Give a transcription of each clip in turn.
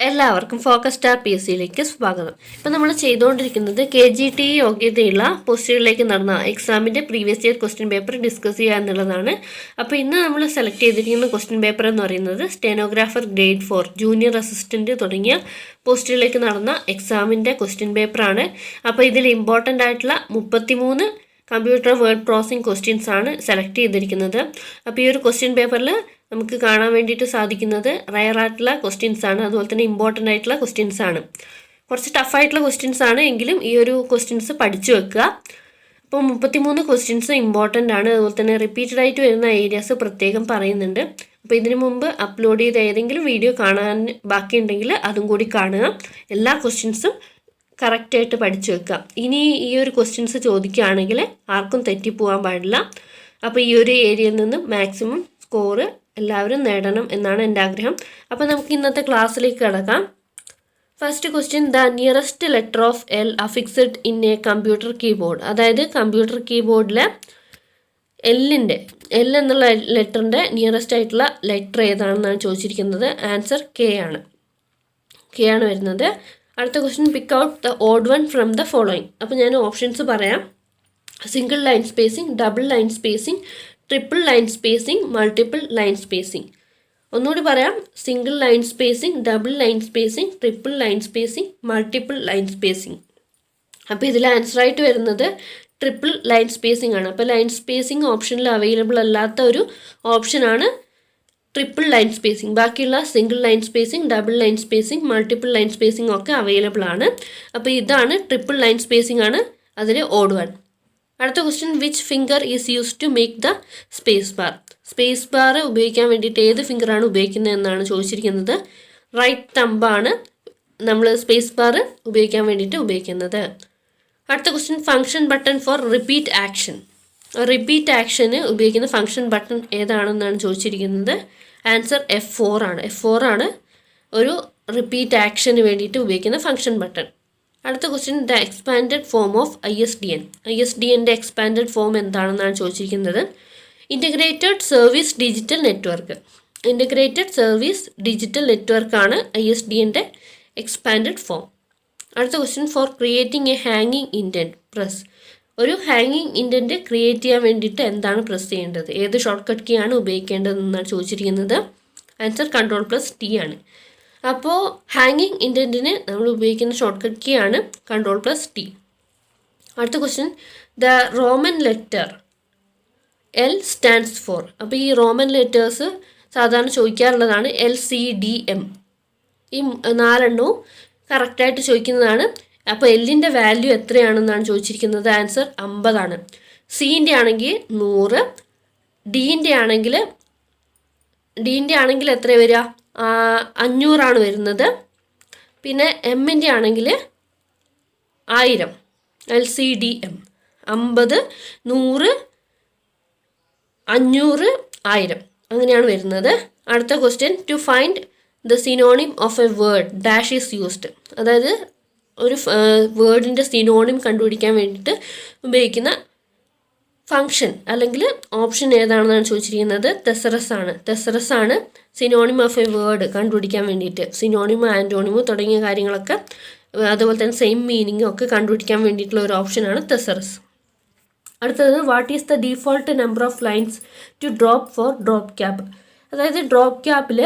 എല്ലാവർക്കും focus star PSCയിലേക്ക് സ്വാഗതം. ഇപ്പം നമ്മൾ ചെയ്തുകൊണ്ടിരിക്കുന്നത് KGTE യോഗ്യതയുള്ള പോസ്റ്റുകളിലേക്ക് നടന്ന എക്സാമിൻ്റെ previous year question paper discuss ചെയ്യുക എന്നുള്ളതാണ്. അപ്പോൾ ഇന്ന് നമ്മൾ സെലക്ട് ചെയ്തിരിക്കുന്ന ക്വസ്റ്റ്യൻ പേപ്പർ എന്ന് പറയുന്നത് സ്റ്റെനോഗ്രാഫർ ഗ്രേഡ് 4 ജൂനിയർ അസിസ്റ്റൻറ്റ് തുടങ്ങിയ പോസ്റ്റുകളിലേക്ക് നടന്ന എക്സാമിൻ്റെ ക്വസ്റ്റ്യൻ പേപ്പറാണ്. അപ്പോൾ ഇതിൽ ഇമ്പോർട്ടൻ്റ് ആയിട്ടുള്ള 33 കമ്പ്യൂട്ടർ വേർഡ് പ്രോസസ്സിംഗ് ക്വസ്റ്റ്യൻസ് ആണ് സെലക്ട് ചെയ്തിരിക്കുന്നത്. അപ്പോൾ ഈ ഒരു ക്വസ്റ്റ്യൻ പേപ്പറിൽ നമുക്ക് കാണാൻ വേണ്ടിയിട്ട് സാധിക്കുന്നത് റയർ ആയിട്ടുള്ള ക്വസ്റ്റ്യൻസ് ആണ്, അതുപോലെ തന്നെ ഇമ്പോർട്ടൻ്റ് ആയിട്ടുള്ള ക്വസ്റ്റ്യൻസ് ആണ്. കുറച്ച് ടഫായിട്ടുള്ള ക്വസ്റ്റ്യൻസ് ആണ് എങ്കിലും ഈ ഒരു ക്വസ്റ്റ്യൻസ് പഠിച്ചു വെക്കുക. അപ്പോൾ 33 ക്വസ്റ്റ്യൻസ് ഇമ്പോർട്ടൻ്റ് ആണ്, അതുപോലെ തന്നെ റിപ്പീറ്റഡ് ആയിട്ട് വരുന്ന ഏരിയാസ് പ്രത്യേകം പറയുന്നുണ്ട്. അപ്പോൾ ഇതിനു മുമ്പ് അപ്ലോഡ് ചെയ്ത ഏതെങ്കിലും വീഡിയോ കാണാൻ ബാക്കിയുണ്ടെങ്കിൽ അതും കൂടി കാണുക. എല്ലാ ക്വസ്റ്റ്യൻസും കറക്റ്റായിട്ട് പഠിച്ചു വെക്കുക. ഇനി ഈ ഒരു ക്വസ്റ്റ്യൻസ് ചോദിക്കുകയാണെങ്കിൽ ആർക്കും തെറ്റിപ്പോകാൻ പാടില്ല. അപ്പോൾ ഈ ഒരു ഏരിയയിൽ നിന്നും മാക്സിമം സ്കോർ എല്ലാവരും നേടണം എന്നാണ് എൻ്റെ ആഗ്രഹം. അപ്പോൾ നമുക്ക് ഇന്നത്തെ ക്ലാസ്സിലേക്ക് കിടക്കാം. First question, the nearest letter of L affixed in a computer keyboard. അതായത് കമ്പ്യൂട്ടർ കീബോർഡിലെ എൽ എന്നുള്ള ലെറ്ററിൻ്റെ നിയറസ്റ്റ് ആയിട്ടുള്ള ലെറ്റർ ഏതാണെന്നാണ് ചോദിച്ചിരിക്കുന്നത്. ആൻസർ കെ ആണ് വരുന്നത്. അടുത്ത question, pick out the odd one from the following. അപ്പോൾ ഞാൻ ഓപ്ഷൻസ് പറയാം. Single line spacing, double line spacing, triple line spacing, multiple line spacing. ഒന്നുകൂടി പറയാം. Single line spacing, double line spacing, triple line spacing, multiple line spacing. അപ്പോൾ ഇതിൽ answer ആയിട്ട് വരുന്നത് triple line spacing ആണ്. അപ്പോൾ ലൈൻ സ്പേസിംഗ് ഓപ്ഷനിൽ അവൈലബിൾ അല്ലാത്ത ഒരു ഓപ്ഷനാണ് ട്രിപ്പിൾ ലൈൻ സ്പേസിംഗ്. ബാക്കിയുള്ള single line spacing, double line spacing, multiple line spacing ഒക്കെ അവൈലബിൾ ആണ്. അപ്പോൾ ഇതാണ് ട്രിപ്പിൾ ലൈൻ സ്പേസിംഗ് ആണ് അതിൽ ഓഡ് വൺ. അടുത്ത question, which finger is use to make the space bar. Space bar ഉപയോഗിക്കാൻ വേണ്ടിയിട്ട് ഏത് ഫിംഗറാണ് ഉപയോഗിക്കുന്നത് എന്നാണ് ചോദിച്ചിരിക്കുന്നത്. റൈറ്റ് തമ്പാണ് നമ്മൾ സ്പേസ് ബാർ ഉപയോഗിക്കാൻ വേണ്ടിയിട്ട് ഉപയോഗിക്കുന്നത്. അടുത്ത question, function button four repeat action. Repeat action ഉപയോഗിക്കുന്ന ഫംഗ്ഷൻ ബട്ടൺ ഏതാണെന്നാണ് ചോദിച്ചിരിക്കുന്നത്. ആൻസർ F4 ആണ്. F4 ആണ് ഒരു റിപ്പീറ്റ് ആക്ഷന് വേണ്ടിയിട്ട് ഉപയോഗിക്കുന്ന ഫംഗ്ഷൻ ബട്ടൺ. അടുത്ത question, the expanded form of ISDN. ISDNൻ്റെ എക്സ്പാൻഡഡ് ഫോം എന്താണെന്നാണ് ചോദിച്ചിരിക്കുന്നത്. Integrated service digital network. Integrated service digital നെറ്റ്വർക്കാണ് ISDNൻ്റെ എക്സ്പാൻഡഡ് ഫോം. അടുത്ത ക്വസ്റ്റ്യൻ, ഫോർ ക്രിയേറ്റിംഗ് എ ഹാങ്ങിങ് ഇൻഡൻറ്റ് പ്രസ്. ഒരു ഹാങ്ങിങ് ഇൻഡൻറ്റ് ക്രിയേറ്റ് ചെയ്യാൻ വേണ്ടിയിട്ട് എന്താണ് പ്രസ് ചെയ്യേണ്ടത്, ഏത് ഷോർട്ട് കട്ട് കീ ആണ് ഉപയോഗിക്കേണ്ടതെന്നാണ് ചോദിച്ചിരിക്കുന്നത്. ആൻസർ Ctrl+T ആണ്. അപ്പോൾ ഹാങ്ങിങ് ഇൻഡൻറ്റിന് നമ്മൾ ഉപയോഗിക്കുന്ന ഷോർട്ട് കട്ട് കീ ആണ് Ctrl+T. അടുത്ത question, the Roman letter L stands for. അപ്പോൾ ഈ റോമൻ ലെറ്റേഴ്സ് സാധാരണ ചോദിക്കാറുള്ളതാണ് LCDM. ഈ 4 കറക്റ്റായിട്ട് ചോദിക്കുന്നതാണ്. അപ്പോൾ എല്ലിൻ്റെ വാല്യൂ എത്രയാണെന്നാണ് ചോദിച്ചിരിക്കുന്നത്. ആൻസർ 50 ആണ്. സീൻ്റെ ആണെങ്കിൽ 100, ഡീൻ്റെ ആണെങ്കിൽ എത്ര വരിക, 500 വരുന്നത്. പിന്നെ എമ്മിൻ്റെ ആണെങ്കിൽ 1000. LCDM 50, 100, 500, 1000 അങ്ങനെയാണ് വരുന്നത്. അടുത്ത question, to find the synonym of a word dash is used. അതായത് ഒരു വേർഡിൻ്റെ സിനോണിം കണ്ടുപിടിക്കാൻ വേണ്ടിയിട്ട് ഉപയോഗിക്കുന്ന ഫങ്ഷൻ അല്ലെങ്കിൽ ഓപ്ഷൻ ഏതാണെന്നാണ് ചോദിച്ചിരിക്കുന്നത്. തെസറസ് ആണ് സിനോണിം ഓഫ് എ വേർഡ് കണ്ടുപിടിക്കാൻ വേണ്ടിയിട്ട്. സിനോണിമോ ആൻറ്റോണിമോ തുടങ്ങിയ കാര്യങ്ങളൊക്കെ അതുപോലെ തന്നെ സെയിം മീനിങ്ങും ഒക്കെ കണ്ടുപിടിക്കാൻ വേണ്ടിയിട്ടുള്ള ഒരു ഓപ്ഷനാണ് തെസറസ്. അടുത്തത്, what is the default number of lines to drop for drop cap. അതായത് ഡ്രോപ്പ് ക്യാപ്പിൽ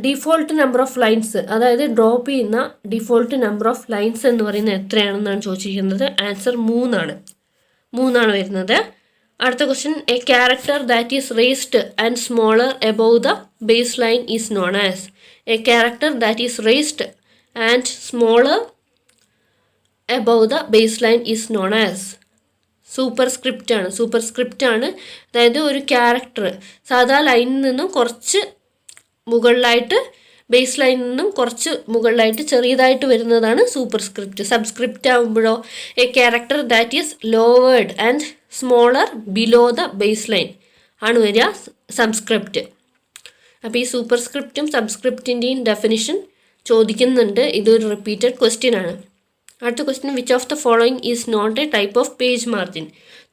ഡിഫോൾട്ട് നമ്പർ ഓഫ് ലൈൻസ്, അതായത് ഡ്രോപ്പ് ചെയ്യുന്ന ഡിഫോൾട്ട് നമ്പർ ഓഫ് ലൈൻസ് എന്ന് പറയുന്നത് എത്രയാണെന്നാണ് ചോദിച്ചിരിക്കുന്നത്. ആൻസർ 3 ആണ് വരുന്നത്. അടുത്ത question, a character that is raised and smaller above the base line is known as. A character that is raised and smaller above the base line is known as. Superscript ആണ്. അതായത് ഒരു character സാധാ ലൈനിൽ നിന്നും കുറച്ച് മുകളിലായിട്ട്, base ലൈനിൽ നിന്നും കുറച്ച് മുകളിലായിട്ട് ചെറിയതായിട്ട് വരുന്നതാണ് സൂപ്പർസ്ക്രിപ്റ്റ്. സബ്സ്ക്രിപ്റ്റ് ആകുമ്പോഴോ a character that is lowered and smaller below the base line ആണ് വരിക സബ്സ്ക്രിപ്റ്റ്. അപ്പോൾ ഈ സൂപ്പർസ്ക്രിപ്റ്റും സബ്സ്ക്രിപ്റ്റിൻ്റെയും ഡെഫിനിഷൻ ചോദിക്കുന്നുണ്ട്. ഇതൊരു റിപ്പീറ്റഡ് ക്വസ്റ്റ്യൻ ആണ്. അടുത്ത question, which of the following is not a type of page margin.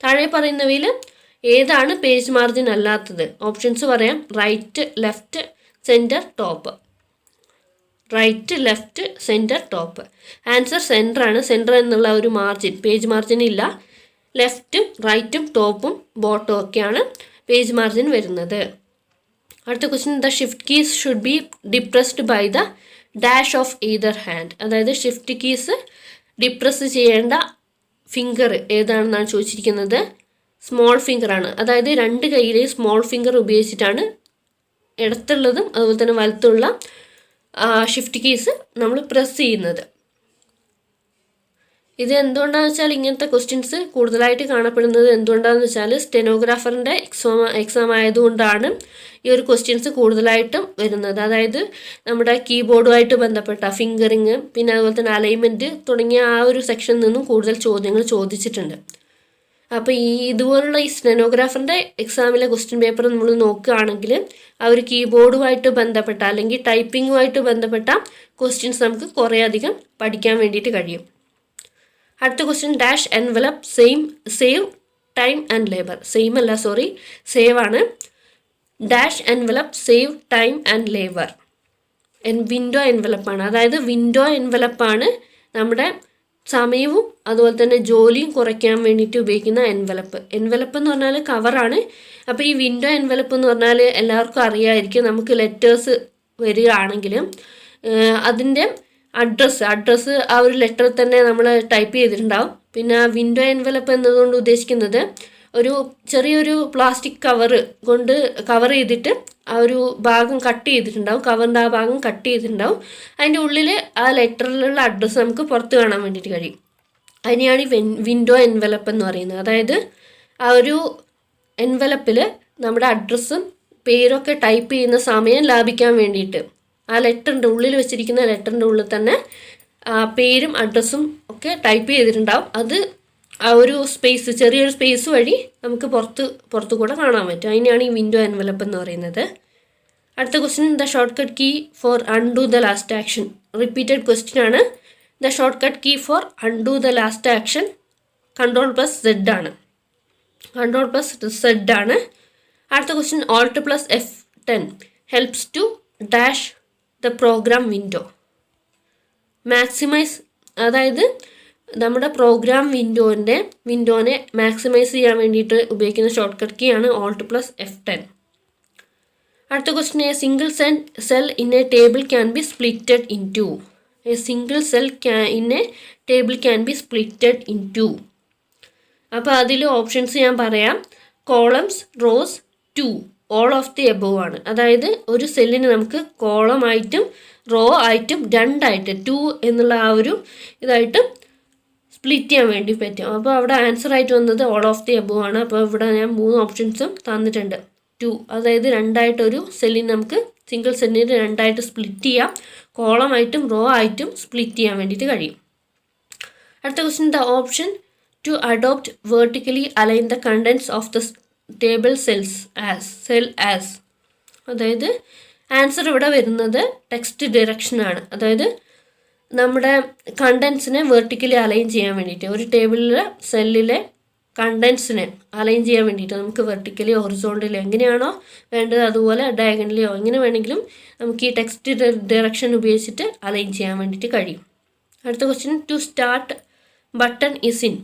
താഴെ പറയുന്നവയിൽ ഏതാണ് പേജ് മാർജിൻ അല്ലാത്തത്? ഓപ്ഷൻസ് പറയാം. Right, left, centre, top. Right, left, centre, top. Answer centre ആണ്. സെൻറ്റർ എന്നുള്ള ഒരു മാർജിൻ, പേജ് മാർജിൻ ഇല്ല. ലെഫ്റ്റും റൈറ്റും ടോപ്പും ബോട്ടും ഒക്കെയാണ് പേജ് മാർജിൻ വരുന്നത്. അടുത്ത question, the shift keys should be depressed by the dash of either hand. അതായത് ഷിഫ്റ്റ് കീസ് ഡിപ്രസ് ചെയ്യേണ്ട ഫിംഗർ ഏതാണെന്നാണ് ചോദിച്ചിരിക്കുന്നത്. സ്മോൾ ഫിംഗർ ആണ്. അതായത് രണ്ട് കൈയിലെയും സ്മോൾ ഫിംഗർ ഉപയോഗിച്ചിട്ടാണ് ഇടത്തുള്ളതും അതുപോലെ തന്നെ വലത്തുള്ള ഷിഫ്റ്റ് കീസ് നമ്മൾ പ്രസ് ചെയ്യുന്നത്. ഇത് എന്തുകൊണ്ടാണെന്ന് വെച്ചാൽ ഇങ്ങനത്തെ ക്വസ്റ്റ്യൻസ് കൂടുതലായിട്ട് കാണപ്പെടുന്നത് എന്തുകൊണ്ടാണെന്ന് വെച്ചാൽ സ്റ്റെനോഗ്രാഫറിൻ്റെ എക്സാം ആയതുകൊണ്ടാണ് ഈ ഒരു ക്വസ്റ്റ്യൻസ് കൂടുതലായിട്ടും വരുന്നത്. അതായത് നമ്മുടെ കീബോർഡുമായിട്ട് ബന്ധപ്പെട്ട ഫിംഗറിങ്, പിന്നെ അതുപോലെ തന്നെ അലൈൻമെൻറ്റ് തുടങ്ങിയ ആ ഒരു സെക്ഷനിൽ നിന്നും കൂടുതൽ ചോദ്യങ്ങൾ ചോദിച്ചിട്ടുണ്ട്. അപ്പോൾ ഇതുപോലുള്ള ഈ സ്റ്റെനോഗ്രാഫറിൻ്റെ എക്സാമിലെ ക്വസ്റ്റ്യൻ പേപ്പർ നമ്മൾ നോക്കുകയാണെങ്കിൽ ആ ഒരു കീബോർഡുമായിട്ട് ബന്ധപ്പെട്ട അല്ലെങ്കിൽ ടൈപ്പിങ്ങുമായിട്ട് ബന്ധപ്പെട്ട ക്വസ്റ്റ്യൻസ് നമുക്ക് കുറേയധികം പഠിക്കാൻ വേണ്ടിയിട്ട് കഴിയും. അടുത്ത question, dash envelope save time and labour. Save ആണ്. Dash envelope save time and labour. Window എൻവലപ്പാണ്. അതായത് വിൻഡോ എൻവലപ്പാണ് നമ്മുടെ സമയവും അതുപോലെ തന്നെ ജോലിയും കുറയ്ക്കാൻ വേണ്ടിയിട്ട് ഉപയോഗിക്കുന്ന എൻവലപ്പ്. എൻവലപ്പ് എന്ന് പറഞ്ഞാൽ കവറാണ്. അപ്പോൾ ഈ വിൻഡോ എൻവലപ്പ് എന്ന് പറഞ്ഞാൽ എല്ലാവർക്കും അറിയാമായിരിക്കും. നമുക്ക് ലെറ്റേഴ്സ് വരികയാണെങ്കിലും അതിൻ്റെ അഡ്രസ്സ് ആ ഒരു ലെറ്ററിൽ തന്നെ നമ്മൾ ടൈപ്പ് ചെയ്തിട്ടുണ്ടാവും. പിന്നെ വിൻഡോ എൻവലപ്പ് എന്നതുകൊണ്ട് ഉദ്ദേശിക്കുന്നത് ഒരു ചെറിയൊരു പ്ലാസ്റ്റിക് കൊണ്ട് കവർ ചെയ്തിട്ട് ആ ഒരു ഭാഗം കട്ട് ചെയ്തിട്ടുണ്ടാവും. കവറിൻ്റെ ആ ഭാഗം കട്ട് ചെയ്തിട്ടുണ്ടാവും. അതിൻ്റെ ഉള്ളിൽ ആ ലെറ്ററിലുള്ള അഡ്രസ്സ് നമുക്ക് പുറത്ത് കാണാൻ വേണ്ടിയിട്ട് കഴിയും. അതിനെയാണ് ഈ വിൻഡോ എൻവലപ്പ് എന്ന് പറയുന്നത്. അതായത് ആ ഒരു എൻവലപ്പിൽ നമ്മുടെ അഡ്രസ്സും പേരൊക്കെ ടൈപ്പ് ചെയ്യുന്ന സമയം ലാഭിക്കാൻ വേണ്ടിയിട്ട് ആ ലെറ്ററിൻ്റെ ഉള്ളിൽ വെച്ചിരിക്കുന്ന ലെറ്ററിൻ്റെ ഉള്ളിൽ തന്നെ പേരും അഡ്രസ്സും ഒക്കെ ടൈപ്പ് ചെയ്തിട്ടുണ്ടാവും. അത് ആ ഒരു ചെറിയൊരു സ്പേസ് വഴി നമുക്ക് പുറത്തു കൂടെ കാണാൻ പറ്റും. അതിനെയാണ് ഈ വിൻഡോ എൻവലപ്പ് എന്ന് പറയുന്നത്. അടുത്ത question, the short cut key for undo the last action. Repeated question ആണ്. The short cut key for undo the last action Ctrl+Z ആണ്. Ctrl+Z ആണ്. അടുത്ത question, Alt+F10 helps to dash the program maximise. അതായത് നമ്മുടെ programme വിൻഡോനെ maximise ചെയ്യാൻ വേണ്ടിയിട്ട് ഉപയോഗിക്കുന്ന short cut key ആണ് Alt+F10. അടുത്ത question, a single cell in a table can be splitted into. A single cell in a table can be splitted into. അപ്പോൾ അതിൽ options ഞാൻ പറയാം. Columns, rows, 2, all of the above ആണ്. അതായത് ഒരു സെല്ലിന് നമുക്ക് കോളമായിട്ടും റോ ആയിട്ടും രണ്ടായിട്ട് 2 എന്നുള്ള ആ ഒരു ഇതായിട്ട് സ്പ്ലിറ്റ് ചെയ്യാൻ വേണ്ടി പറ്റും. അപ്പോൾ അവിടെ ആൻസർ ആയിട്ട് വന്നത് ഓൾ ഓഫ് ദി എബോവ് ആണ്. അപ്പോൾ ഇവിടെ ഞാൻ 3 ഓപ്ഷൻസും തന്നിട്ടുണ്ട്. 2, അതായത് രണ്ടായിട്ടൊരു സെല്ലിന് നമുക്ക് സിംഗിൾ സെല്ലിന് രണ്ടായിട്ട് സ്പ്ലിറ്റ് ചെയ്യാം. കോളമായിട്ടും റോ ആയിട്ടും സ്പ്ലിറ്റ് ചെയ്യാൻ വേണ്ടിയിട്ട് കഴിയും. അടുത്ത question, the option to adopt vertically align the contents of the table cell as. അതായത് ആൻസർ ഇവിടെ വരുന്നത് ടെക്സ്റ്റ് ഡിറക്ഷനാണ്. അതായത് നമ്മുടെ കണ്ടൻസിനെ വെർട്ടിക്കലി അലൈൻ ചെയ്യാൻ വേണ്ടിയിട്ട് ഒരു ടേബിളിലെ സെല്ലിലെ കണ്ടൻസിനെ അലൈൻ ചെയ്യാൻ വേണ്ടിയിട്ട് നമുക്ക് വെർട്ടിക്കലി ഹൊറിസോണ്ടലി എങ്ങനെയാണോ വേണ്ടത് അതുപോലെ ഡയഗണലിയോ എങ്ങനെ വേണമെങ്കിലും നമുക്ക് ഈ ടെക്സ്റ്റ് ഡിറക്ഷൻ ഉപയോഗിച്ചിട്ട് അലൈൻ ചെയ്യാൻ വേണ്ടിയിട്ട് കഴിയും. അടുത്ത question, to start button is in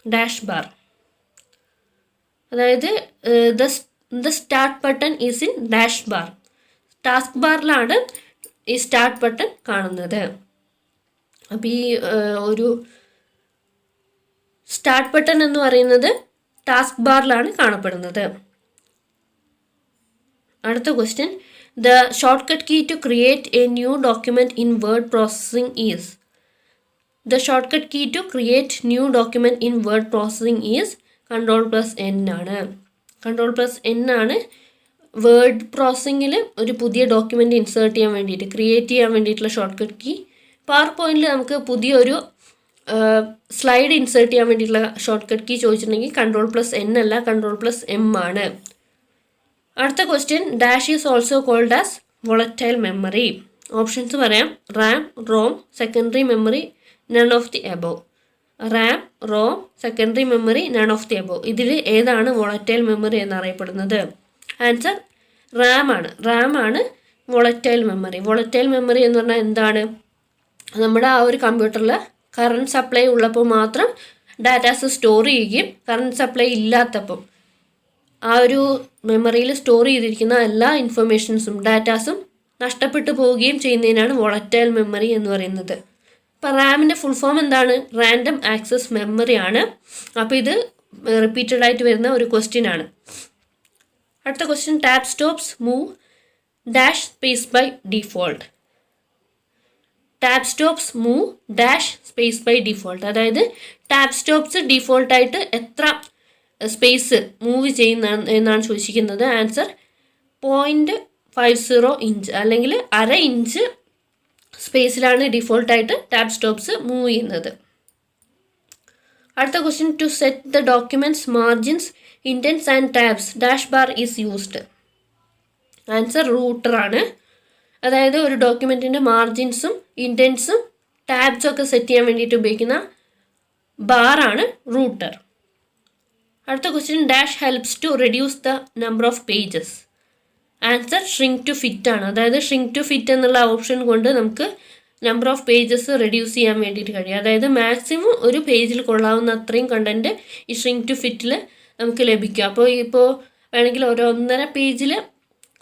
dash bar. അതായത് the start button is in dash bar. Task ബാറിലാണ് ഈ സ്റ്റാർട്ട് ബട്ടൺ കാണുന്നത്. അപ്പോൾ ഈ ഒരു സ്റ്റാർട്ട് ബട്ടൺ എന്ന് പറയുന്നത് ടാസ്ക് ബാറിലാണ് കാണപ്പെടുന്നത്. അടുത്ത question, the short cut key to create a new document in word processing is. The short cut key to create new document in word processing is Ctrl+N ആണ്. Ctrl+N ആണ് word പ്രോസസ്സിങ്ങിൽ ഒരു പുതിയ document insert ചെയ്യാൻ വേണ്ടിയിട്ട് create ചെയ്യാൻ വേണ്ടിയിട്ടുള്ള short cut key. Power പോയിന്റിൽ നമുക്ക് പുതിയൊരു സ്ലൈഡ് ഇൻസേർട്ട് ചെയ്യാൻ വേണ്ടിയിട്ടുള്ള ഷോർട്ട് കട്ട് കീ ചോദിച്ചിട്ടുണ്ടെങ്കിൽ Ctrl+N അല്ല Ctrl+M ആണ്. അടുത്ത question, dash is also called as volatile memory. Options പറയാം. RAM, ROM, secondary memory, none of the above. RAM, ROM, secondary memory, none of the above. ഇതിൽ ഏതാണ് volatile memory എന്നറിയപ്പെടുന്നത്? Answer RAM ആണ്. Volatile memory. Volatile memory എന്ന് പറഞ്ഞാൽ എന്താണ്? നമ്മുടെ ആ ഒരു കമ്പ്യൂട്ടറിൽ കറണ്ട് സപ്ലൈ ഉള്ളപ്പോൾ മാത്രം ഡാറ്റാസ് സ്റ്റോർ ചെയ്യുകയും കറണ്ട് സപ്ലൈ ഇല്ലാത്തപ്പോൾ ആ ഒരു മെമ്മറിയിൽ സ്റ്റോർ ചെയ്തിരിക്കുന്ന എല്ലാ ഇൻഫർമേഷൻസും ഡാറ്റാസും നഷ്ടപ്പെട്ടു പോവുകയും ചെയ്യുന്നതിനാണ് വോളറ്റൈൽ മെമ്മറി എന്ന് പറയുന്നത്. ഇപ്പോൾ റാമിൻ്റെ ഫുൾ ഫോം എന്താണ്? റാൻഡം ആക്സസ് മെമ്മറി ആണ്. അപ്പോൾ ഇത് റിപ്പീറ്റഡ് ആയിട്ട് വരുന്ന ഒരു ക്വസ്റ്റ്യൻ ആണ്. അടുത്ത question, tab stops move dash space by default. Tab stops move dash space by default. അതായത് ടാബ് സ്റ്റോപ്സ് ഡിഫോൾട്ടായിട്ട് എത്ര സ്പേസ് മൂവ് ചെയ്യുന്ന എന്നാണ് ചോദിച്ചിരിക്കുന്നത്. ആൻസർ 0.50 ഇഞ്ച് അല്ലെങ്കിൽ 1/2 ഇഞ്ച് സ്പേസിലാണ് ഡിഫോൾട്ടായിട്ട് ടാബ് സ്റ്റോപ്സ് മൂവ് ചെയ്യുന്നത്. അടുത്ത question, to set the document's margins indents and tabs dash bar is used. Answer router ആണ്. അതായത് ഒരു ഡോക്യുമെൻറ്റിൻ്റെ മാർജിൻസും ഇൻഡെൻറ്റ്സും ടാബ്സും ഒക്കെ സെറ്റ് ചെയ്യാൻ വേണ്ടിയിട്ട് ഉപയോഗിക്കുന്ന ബാറാണ് റൂട്ടർ. അടുത്ത question, dash helps to reduce the number of pages. Answer shrink to fit ആണ്. അതായത് ഷ്രിങ്ക് ടു ഫിറ്റ് എന്നുള്ള ഓപ്ഷൻ കൊണ്ട് നമുക്ക് നമ്പർ ഓഫ് പേജസ് റെഡ്യൂസ് ചെയ്യാൻ വേണ്ടിയിട്ട് കഴിയും. അതായത് മാക്സിമം ഒരു പേജിൽ കൊള്ളാവുന്ന അത്രയും കണ്ടൻറ്റ് ഈ ഷ്രിങ്ക് ടു ഫിറ്റിൽ നമുക്ക് ലഭിക്കും. അപ്പോൾ വേണമെങ്കിൽ ഒരു 1.5 പേജിൽ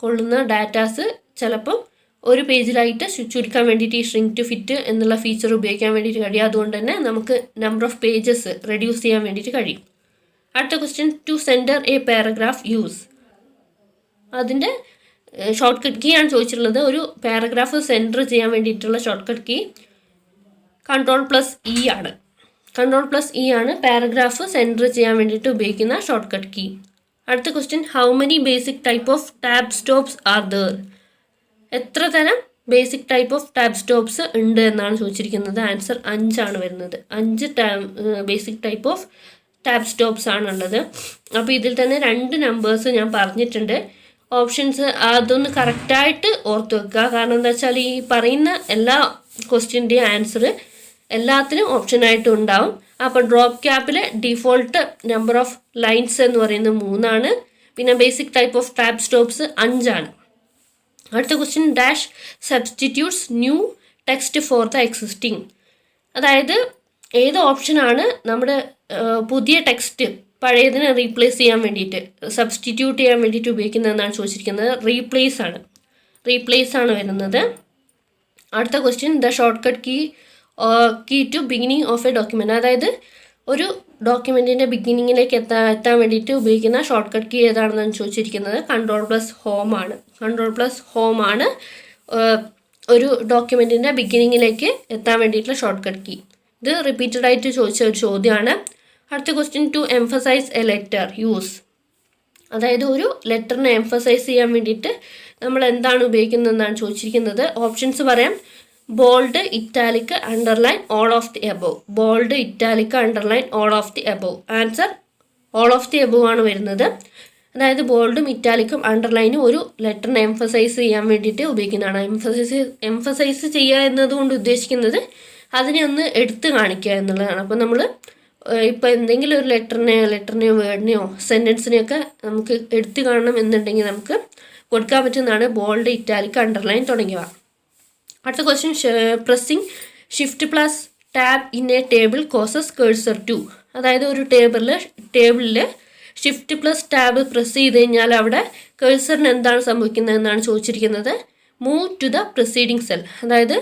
കൊള്ളുന്ന ഡാറ്റാസ് ചിലപ്പോൾ ഒരു പേജിലായിട്ട് ചുരുക്കാൻ വേണ്ടിയിട്ട് ഈ ഷ്രിങ്ക് ടു ഫിറ്റ് എന്നുള്ള ഫീച്ചർ ഉപയോഗിക്കാൻ വേണ്ടിയിട്ട് കഴിയും. അതുകൊണ്ട് തന്നെ നമുക്ക് നമ്പർ ഓഫ് പേജസ് റെഡ്യൂസ് ചെയ്യാൻ വേണ്ടിയിട്ട് കഴിയും. അടുത്ത question, to centre a paragraph use. അതിൻ്റെ ഷോർട്ട് കട്ട് കീ ആണ് ചോദിച്ചിട്ടുള്ളത്. ഒരു പാരഗ്രാഫ് സെൻറ്റർ ചെയ്യാൻ വേണ്ടിയിട്ടുള്ള ഷോർട്ട് കട്ട് കീ Ctrl+E ആണ്. Ctrl+E ആണ് പാരഗ്രാഫ് സെൻറ്റർ ചെയ്യാൻ വേണ്ടിയിട്ട് ഉപയോഗിക്കുന്ന ഷോർട്ട് കട്ട് കീ. അടുത്ത question, how many basic type of tab stops are there. എത്ര തരം basic type of tab stops ഉണ്ട് എന്നാണ് ചോദിച്ചിരിക്കുന്നത്. ആൻസർ 5 ആണ് വരുന്നത്. 5 basic type of tab stops ആണുള്ളത്. അപ്പോൾ ഇതിൽ തന്നെ 2 നമ്പേഴ്സ് ഞാൻ പറഞ്ഞിട്ടുണ്ട്. ഓപ്ഷൻസ് അതൊന്ന് കറക്റ്റായിട്ട് ഓർത്ത് വെക്കുക. കാരണം എന്താ വെച്ചാൽ ഈ പറയുന്ന എല്ലാ ക്വസ്റ്റ്യൻ്റെയും ആൻസർ എല്ലാത്തിനും ഓപ്ഷനായിട്ടും ഉണ്ടാവും. അപ്പോൾ ഡ്രോപ്പ് ക്യാപ്പിൽ ഡിഫോൾട്ട് നമ്പർ ഓഫ് ലൈൻസ് എന്ന് പറയുന്നത് 3 ആണ്. പിന്നെ basic type of tab stops 5 ആണ്. അടുത്ത question, dash substitutes new text for the existing. അതായത് ഏത് ഓപ്ഷനാണ് നമ്മുടെ പുതിയ ടെക്സ്റ്റ് പഴയതിനെ റീപ്ലേസ് ചെയ്യാൻ വേണ്ടിയിട്ട് സബ്സ്റ്റിറ്റ്യൂട്ട് ചെയ്യാൻ വേണ്ടിയിട്ട് ഉപയോഗിക്കുന്നതെന്നാണ് ചോദിച്ചിരിക്കുന്നത്. റീപ്ലേസ് ആണ് വരുന്നത്. അടുത്ത question, the short cut key to beginning of a document. അതായത് ഒരു ഡോക്യുമെൻറ്റിൻ്റെ ബിഗിനിങ്ങിലേക്ക് എത്താൻ വേണ്ടിയിട്ട് ഉപയോഗിക്കുന്ന ഷോർട്ട് കട്ട് കീ ഏതാണെന്നാണ് ചോദിച്ചിരിക്കുന്നത്. Ctrl+Home ആണ്. Ctrl+Home ആണ് ഒരു ഡോക്യുമെൻറ്റിൻ്റെ ബിഗിനിങ്ങിലേക്ക് എത്താൻ വേണ്ടിയിട്ടുള്ള ഷോർട്ട് കട്ട് കീ. ഇത് റിപ്പീറ്റഡ് ആയിട്ട് ചോദിച്ച ഒരു ചോദ്യമാണ്. അടുത്ത question, to emphasise a letter use. അതായത് ഒരു ലെറ്ററിനെ എംഫസൈസ് ചെയ്യാൻ വേണ്ടിയിട്ട് നമ്മൾ എന്താണ് ഉപയോഗിക്കുന്നതെന്നാണ് ചോദിച്ചിരിക്കുന്നത്. ഓപ്ഷൻസ് പറയാം. Bold, italic, underline, all of the above. Bold, italic, underline, all of the above. Answer all of the above ആണ് വരുന്നത്. അതായത് ബോൾഡും ഇറ്റാലിക്കും അണ്ടർലൈനും ഒരു ലെറ്ററിനെ എംഫസൈസ് ചെയ്യാൻ വേണ്ടിയിട്ട് ഉപയോഗിക്കുന്നതാണ്. എംഫസൈസ് ചെയ്യുക എന്നതുകൊണ്ട് ഉദ്ദേശിക്കുന്നത് അതിനെ ഒന്ന് എടുത്ത് കാണിക്കുക എന്നുള്ളതാണ്. അപ്പോൾ നമ്മൾ ഇപ്പോൾ എന്തെങ്കിലും ഒരു ലെറ്ററിനെയോ വേർഡിനെയോ സെൻറ്റൻസിനെയൊക്കെ നമുക്ക് എടുത്ത് കാണണം എന്നുണ്ടെങ്കിൽ നമുക്ക് കൊടുക്കാൻ പറ്റുന്നതാണ് ബോൾഡ്, ഇറ്റാലിക്, അണ്ടർലൈൻ തുടങ്ങിയവ. അടുത്ത question, pressing Shift+Tab in a table causes cursor to. അതായത് ഒരു ടേബിളിൽ Shift+Tab പ്രസ് ചെയ്ത് കഴിഞ്ഞാൽ അവിടെ കേഴ്സറിന് എന്താണ് സംഭവിക്കുന്നതെന്നാണ് ചോദിച്ചിരിക്കുന്നത്. Move to the preceding cell. അതായത്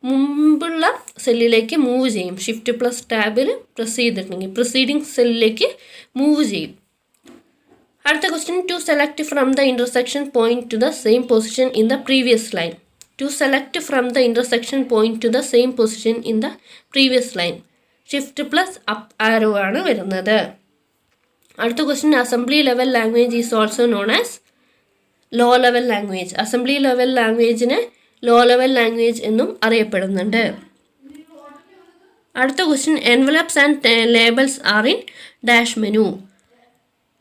മുമ്പുള്ള സെല്ലിലേക്ക് മൂവ് ചെയ്യും. Shift+Tab പ്രസ് ചെയ്തിട്ടുണ്ടെങ്കിൽ പ്രിസീഡിങ് സെല്ലിലേക്ക് മൂവ് ചെയ്യും. അടുത്ത question, to select from the intersection point to the same position in the previous line. To select from the intersection point to the same position in the previous line. Shift+Up arrow ആണ് വരുന്നത്. അടുത്ത question, assembly level language is also known as low level language. Assembly level ലാംഗ്വേജിനെ low level language എന്നും അറിയപ്പെടുന്നുണ്ട്. അടുത്ത question, envelopes and labels are in dash menu.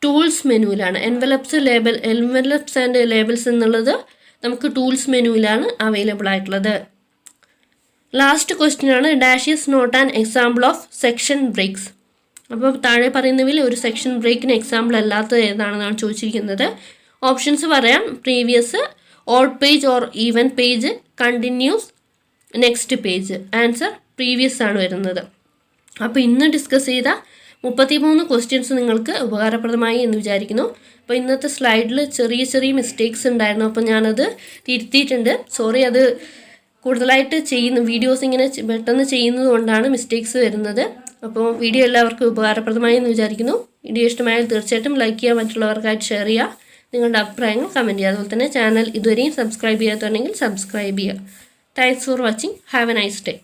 Tools മെനുവിലാണ്. Envelopes and labels എന്നുള്ളത് നമുക്ക് ടൂൾസ് മെനുവിലാണ് അവൈലബിൾ ആയിട്ടുള്ളത്. ലാസ്റ്റ് ക്വസ്റ്റ്യൻ ആണ്, dash is not an example of section breaks. അപ്പോൾ താഴെ പറയുന്നതിൽ ഒരു സെക്ഷൻ ബ്രേക്കിന് എക്സാമ്പിൾ അല്ലാത്തത് ഏതാണെന്നാണ് ചോദിച്ചിരിക്കുന്നത്. ഓപ്ഷൻസ് പറയാം. Previous, odd page or even page, continuous, next page. Answer previous ആണ് വരുന്നത്. അപ്പോൾ ഇന്ന് ഡിസ്കസ് ചെയ്ത 33 ക്വസ്റ്റ്യൻസ് നിങ്ങൾക്ക് ഉപകാരപ്രദമായി എന്ന് വിചാരിക്കുന്നു. അപ്പോൾ ഇന്നത്തെ സ്ലൈഡിൽ ചെറിയ ചെറിയ മിസ്റ്റേക്സ് ഉണ്ടായിരുന്നു, അപ്പോൾ ഞാനത് തിരുത്തിയിട്ടുണ്ട്. സോറി, അത് കൂടുതലായിട്ട് വീഡിയോസ് ഇങ്ങനെ പെട്ടെന്ന് ചെയ്യുന്നത് കൊണ്ടാണ് മിസ്റ്റേക്സ് വരുന്നത്. അപ്പോൾ വീഡിയോ എല്ലാവർക്കും ഉപകാരപ്രദമായി എന്ന് വിചാരിക്കുന്നു. വീഡിയോ ഇഷ്ടമായാൽ തീർച്ചയായിട്ടും ലൈക്ക് ചെയ്യുക, മറ്റുള്ളവർക്കായിട്ട് ഷെയർ ചെയ്യുക, നിങ്ങളുടെ അഭിപ്രായങ്ങൾ കമൻറ്റ് ചെയ്യുക. അതുപോലെ തന്നെ ചാനൽ ഇതുവരെയും സബ്സ്ക്രൈബ് ചെയ്യാത്തുണ്ടെങ്കിൽ സബ്സ്ക്രൈബ് ചെയ്യുക. Thanks for watching. Have A nice day.